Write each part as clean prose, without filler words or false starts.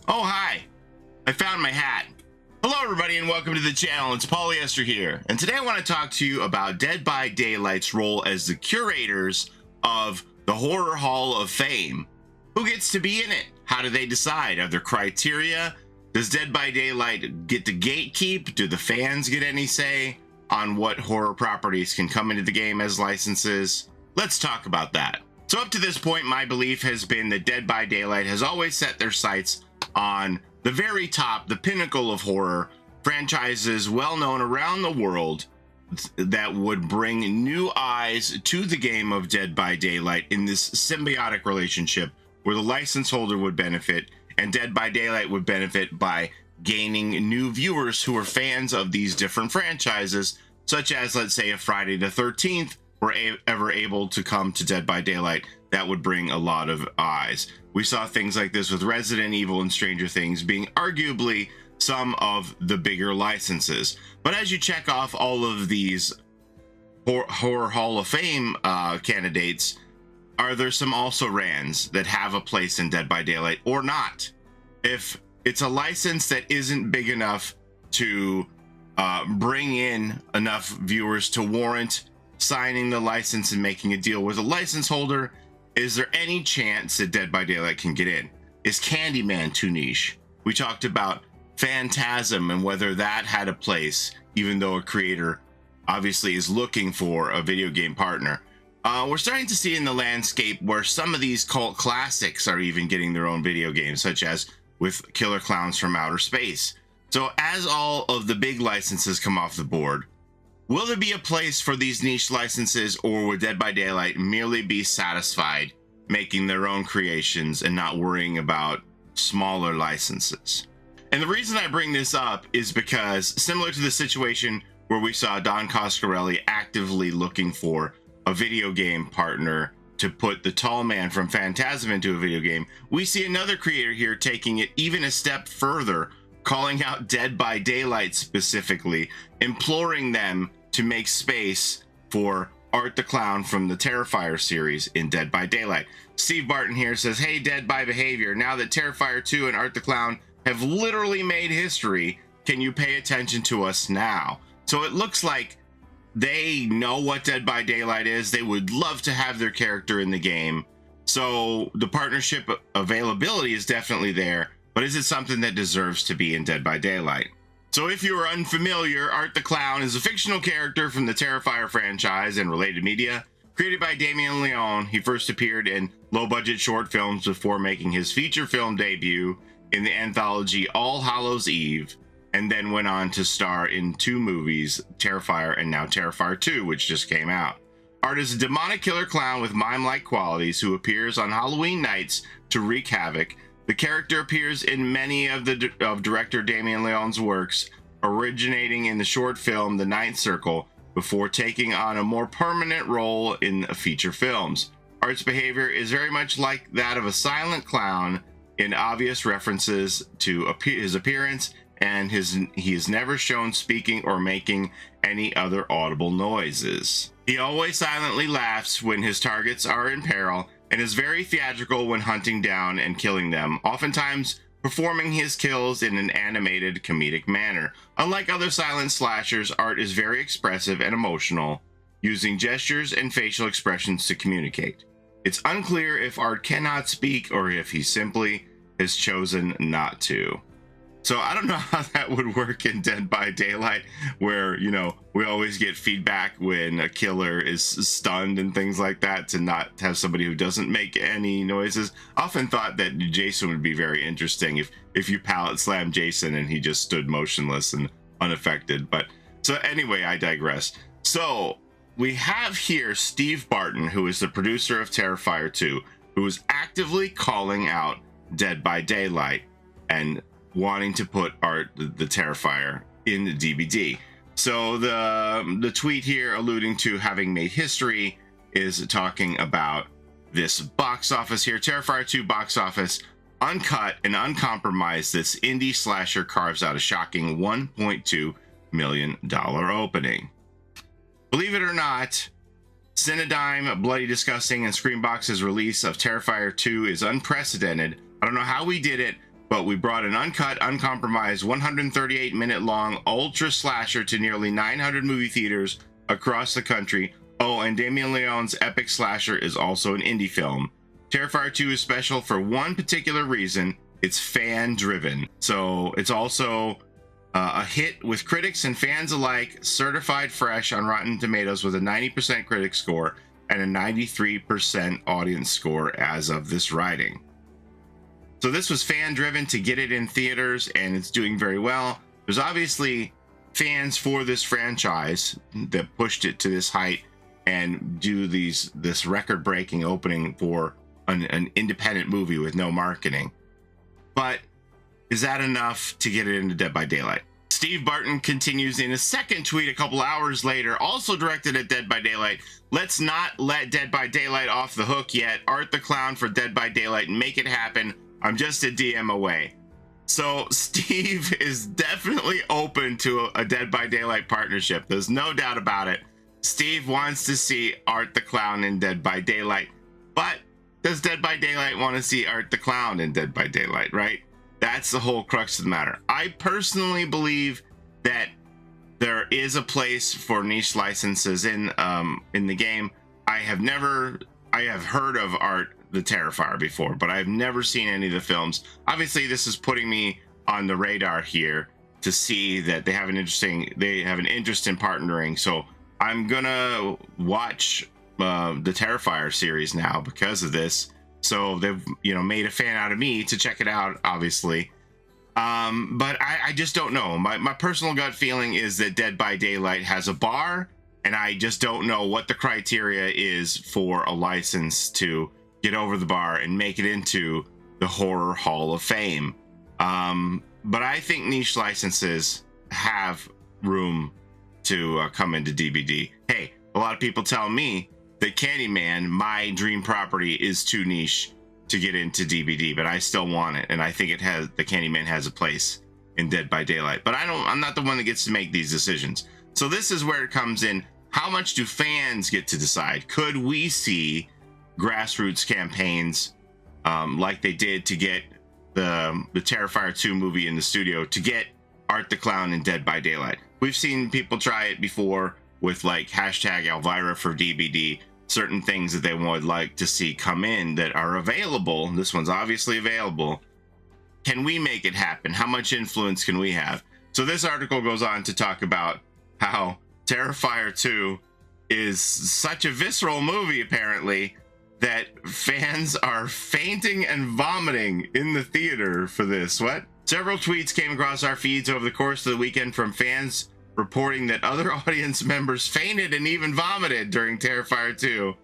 Oh, hi. I found my hat. Hello, everybody, and welcome to the channel. It's Polyester here. And today I want to talk to you about Dead by Daylight's role as the curators of the Horror Hall of Fame. Who gets to be in it? How do they decide? Are there criteria? Does Dead by Daylight get to gatekeep? Do the fans get any say on what horror properties can come into the game as licenses? Let's talk about that. So up to this point, my belief has been that Dead by Daylight has always set their sights on the very top, the pinnacle of horror, franchises well known around the world that would bring new eyes to the game of Dead by Daylight in this symbiotic relationship where the license holder would benefit and Dead by Daylight would benefit by gaining new viewers who are fans of these different franchises, such as, let's say, if Friday the 13th were ever able to come to Dead by Daylight. That would bring a lot of eyes. We saw things like this with Resident Evil and Stranger Things being arguably some of the bigger licenses. But as you check off all of these Horror Hall of Fame candidates, are there some also-rans that have a place in Dead by Daylight or not? If it's a license that isn't big enough to bring in enough viewers to warrant signing the license and making a deal with a license holder, is there any chance that Dead by Daylight can get in? Is Candyman too niche? We talked about Phantasm and whether that had a place, even though a creator obviously is looking for a video game partner. We're starting to see in the landscape where some of these cult classics are even getting their own video games, such as with Killer Clowns from Outer Space. So as all of the big licenses come off the board, will there be a place for these niche licenses, or would Dead by Daylight merely be satisfied making their own creations and not worrying about smaller licenses? And the reason I bring this up is because, similar to the situation where we saw Don Coscarelli actively looking for a video game partner to put the tall man from Phantasm into a video game, we see another creator here taking it even a step further, calling out Dead by Daylight specifically, imploring them to make space for Art the Clown from the Terrifier series in Dead by Daylight. Steve Barton here says, "Hey, Dead by Behavior, now that Terrifier 2 and Art the Clown have literally made history, can you pay attention to us now?" So it looks like they know what Dead by Daylight is. They would love to have their character in the game. So the partnership availability is definitely there. But is it something that deserves to be in Dead by Daylight? So if you are unfamiliar, Art the Clown is a fictional character from the Terrifier franchise and related media. Created by Damien Leone, he first appeared in low-budget short films before making his feature film debut in the anthology All Hallows Eve, and then went on to star in 2 movies, Terrifier and now Terrifier 2, which just came out. Art is a demonic killer clown with mime-like qualities who appears on Halloween nights to wreak havoc. The character appears in many of director Damien Leone's works, originating in the short film The Ninth Circle, before taking on a more permanent role in feature films. Art's behavior is very much like that of a silent clown, in obvious references to his appearance, and he is never shown speaking or making any other audible noises. He always silently laughs when his targets are in peril, and is very theatrical when hunting down and killing them, oftentimes performing his kills in an animated, comedic manner. Unlike other silent slashers, Art is very expressive and emotional, using gestures and facial expressions to communicate. It's unclear if Art cannot speak or if he simply has chosen not to. So I don't know how that would work in Dead by Daylight, where, you know, we always get feedback when a killer is stunned and things like that, to not have somebody who doesn't make any noises. Often thought that Jason would be very interesting if you pallet slam Jason and he just stood motionless and unaffected. But so anyway, I digress. So we have here Steve Barton, who is the producer of Terrifier 2, who is actively calling out Dead by Daylight and wanting to put Art the Terrifier in the DVD. So the tweet here alluding to having made history is talking about this box office here. Terrifier 2 box office, uncut and uncompromised, this indie slasher carves out a shocking $1.2 million opening. Believe it or not, Cinedigm, Bloody Disgusting, and Screambox's release of Terrifier 2 is unprecedented. I don't know how we did it, but we brought an uncut, uncompromised 138-minute long ultra slasher to nearly 900 movie theaters across the country. Oh, and Damien Leone's epic slasher is also an indie film. Terrifier 2 is special for one particular reason. It's fan-driven. So it's also a hit with critics and fans alike, certified fresh on Rotten Tomatoes with a 90% critic score and a 93% audience score as of this writing. So this was fan-driven to get it in theaters, and it's doing very well. There's obviously fans for this franchise that pushed it to this height and do this record-breaking opening for an independent movie with no marketing. But is that enough to get it into Dead by Daylight? Steve Barton continues in a second tweet a couple hours later, also directed at Dead by Daylight. Let's not let Dead by Daylight off the hook yet. Art the Clown for Dead by Daylight and make it happen. I'm just a DM away. So Steve is definitely open to a Dead by Daylight partnership. There's no doubt about it. Steve wants to see Art the Clown in Dead by Daylight. But does Dead by Daylight want to see Art the Clown in Dead by Daylight, right? That's the whole crux of the matter. I personally believe that there is a place for niche licenses in the game. I have heard of Art the Terrifier before, but I've never seen any of the films. Obviously, this is putting me on the radar here to see that they have an interest in partnering. So I'm gonna watch the Terrifier series now because of this. So they've made a fan out of me to check it out, obviously. But I just don't know. My personal gut feeling is that Dead by Daylight has a bar, and I just don't know what the criteria is for a license to get over the bar and make it into the Horror Hall of Fame. But I think niche licenses have room to come into DBD. Hey, a lot of people tell me that Candyman, my dream property, is too niche to get into DBD, but I still want it, and I think the Candyman has a place in Dead by Daylight. But I'm not the one that gets to make these decisions. So this is where it comes in. How much do fans get to decide? Could we see grassroots campaigns like they did to get the Terrifier 2 movie in the studio, to get Art the Clown in Dead by Daylight? We've seen people try it before with like hashtag Elvira for DBD, certain things that they would like to see come in that are available. This one's obviously available. Can we make it happen? How much influence can we have? So this article goes on to talk about how Terrifier 2 is such a visceral movie, apparently, that fans are fainting and vomiting in the theater for this. What? Several tweets came across our feeds over the course of the weekend from fans reporting that other audience members fainted and even vomited during Terrifier 2.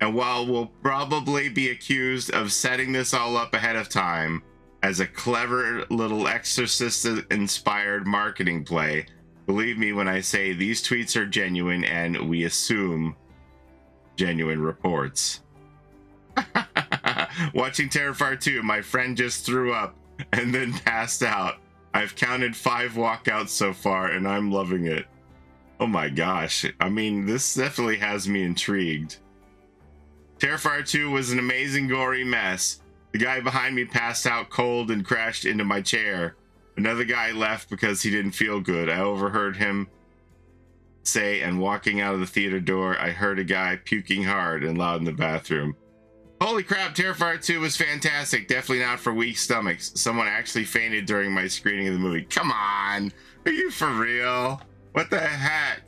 And while we'll probably be accused of setting this all up ahead of time as a clever little Exorcist-inspired marketing play, believe me when I say these tweets are genuine, and we assume genuine reports. Watching Terrifier 2, my friend just threw up and then passed out. I've counted 5 walkouts so far, and I'm loving it. Oh my gosh. I mean, this definitely has me intrigued. Terrifier 2 was an amazing gory mess. The guy behind me passed out cold and crashed into my chair. Another guy left because he didn't feel good. I overheard him say, and walking out of the theater door, I heard a guy puking hard and loud in the bathroom. Holy crap, Terrifier 2 was fantastic. Definitely not for weak stomachs. Someone actually fainted during my screening of the movie. Come on. Are you for real? What the heck?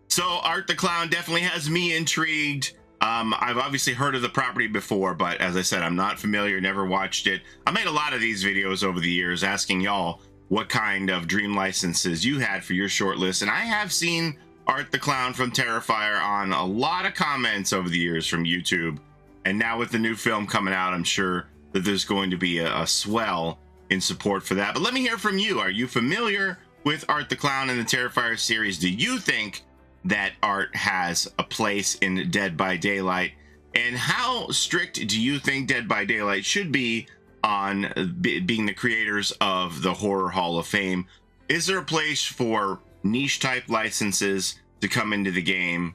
So Art the Clown definitely has me intrigued. I've obviously heard of the property before, but as I said, I'm not familiar, never watched it. I made a lot of these videos over the years asking y'all what kind of dream licenses you had for your short list. And I have seen Art the Clown from Terrifier on a lot of comments over the years from YouTube. And now with the new film coming out, I'm sure that there's going to be a swell in support for that. But let me hear from you. Are you familiar with Art the Clown and the Terrifier series? Do you think that Art has a place in Dead by Daylight? And how strict do you think Dead by Daylight should be on being the creators of the Horror Hall of Fame? Is there a place for niche type licenses to come into the game?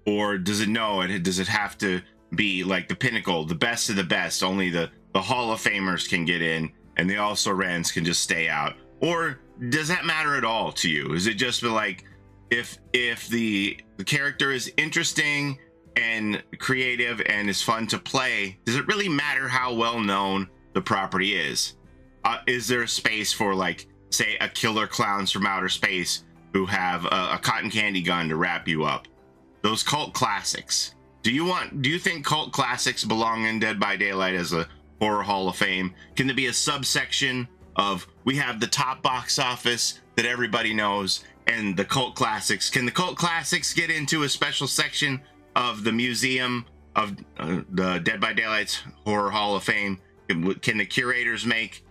Or does it have to be like the pinnacle, the best of the best? Only the Hall of Famers can get in, and the also rans can just stay out? Or does that matter at all to you? Is it just like, if the character is interesting and creative and is fun to play, does it really matter how well known the property is? Is there a space for, like, say, a killer clowns from outer space who have a cotton candy gun to wrap you up? Those cult classics. Do you think cult classics belong in Dead by Daylight as a horror hall of fame? Can there be a subsection of, we have the top box office that everybody knows and the cult classics? Can the cult classics get into a special section of the museum of the Dead by Daylight's horror hall of fame? Can the curators make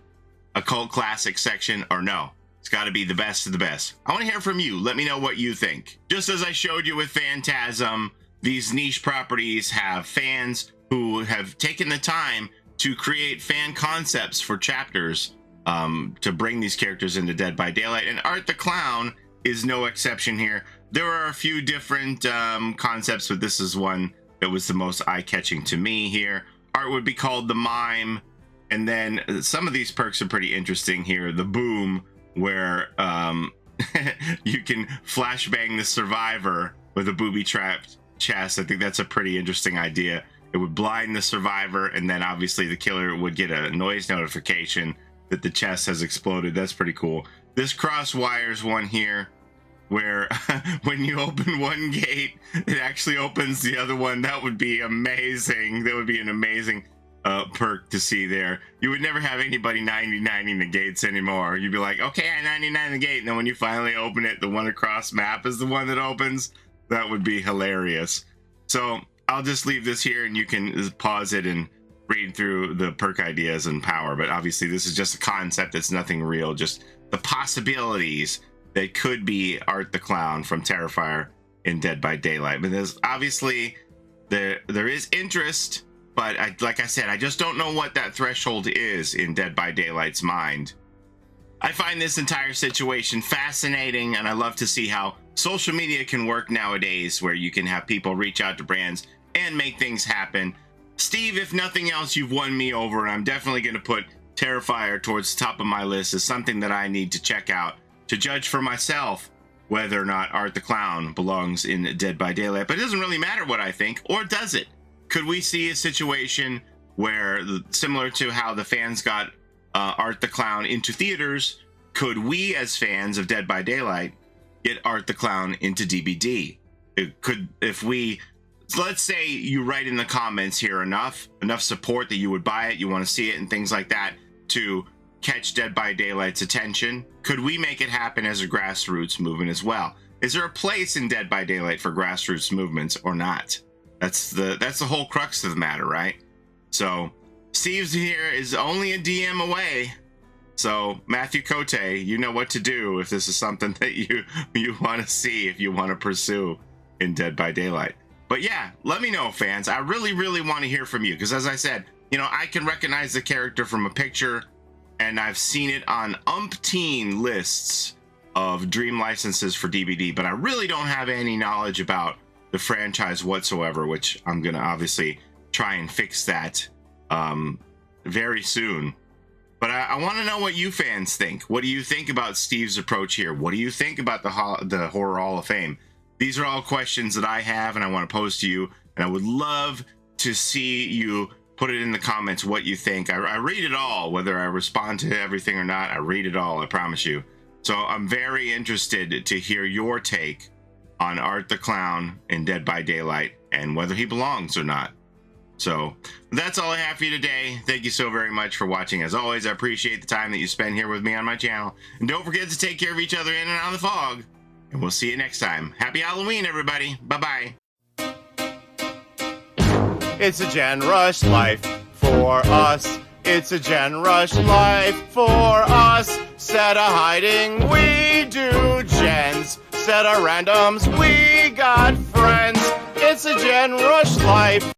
a cult classic section, or no? It's got to be the best of the best. I want to hear from you. Let me know what you think. Just as I showed you with Phantasm, these niche properties have fans who have taken the time to create fan concepts for chapters to bring these characters into Dead by Daylight, and Art the Clown is no exception here. There are a few different concepts, but this is one that was the most eye-catching to me here. Art would be called the Mime, and then some of these perks are pretty interesting here. The Boom, where you can flashbang the survivor with a booby-trapped chest. I think that's a pretty interesting idea. It would blind the survivor, and then obviously the killer would get a noise notification that the chest has exploded. That's pretty cool. This cross wires one here, where when you open one gate, it actually opens the other one. That would be amazing. That would be an amazing perk to see there. You would never have anybody 99ing the gates anymore. You'd be like, okay, I 99 the gate, and then when you finally open it, the one across map is the one that opens. That would be hilarious. So I'll just leave this here, and you can pause it and read through the perk ideas and power. But obviously this is just a concept. It's nothing real, just the possibilities that could be Art the Clown from Terrifier in Dead by Daylight. But there's obviously there is interest, but like I said, I just don't know what that threshold is in Dead by Daylight's mind. I find this entire situation fascinating, and I love to see how social media can work nowadays, where you can have people reach out to brands and make things happen. Steve, if nothing else, you've won me over, and I'm definitely going to put Terrifier towards the top of my list as something that I need to check out to judge for myself whether or not Art the Clown belongs in Dead by Daylight. But it doesn't really matter what I think, or does it? Could we see a situation where, similar to how the fans got Art the Clown into theaters, could we as fans of Dead by Daylight get Art the Clown into DVD? It could, if we, let's say you write in the comments here enough support that you would buy it, you want to see it and things like that to catch Dead by Daylight's attention. Could we make it happen as a grassroots movement as well? Is there a place in Dead by Daylight for grassroots movements or not? That's the whole crux of the matter, right? So Steve's here is only a DM away. So Matthew Cote, you know what to do if this is something that you want to see, if you want to pursue in Dead by Daylight. But yeah, let me know, fans. I really, really want to hear from you, because as I said, you know, I can recognize the character from a picture, and I've seen it on umpteen lists of Dream licenses for DVD, but I really don't have any knowledge about the franchise whatsoever, which I'm going to obviously try and fix that very soon. But I want to know what you fans think. What do you think about Steve's approach here? What do you think about the Horror Hall of Fame? These are all questions that I have and I want to pose to you, and I would love to see you put it in the comments what you think. I read it all, whether I respond to everything or not. I read it all, I promise you. So I'm very interested to hear your take on Art the Clown in Dead by Daylight and whether he belongs or not. So that's all I have for you today. Thank you so very much for watching. As always, I appreciate the time that you spend here with me on my channel. And don't forget to take care of each other in and out of the fog. And we'll see you next time. Happy Halloween, everybody. Bye-bye. It's a Gen Rush life for us. It's a Gen Rush life for us. Set a hiding, we do gens. Set a randoms, we got friends. It's a Gen Rush life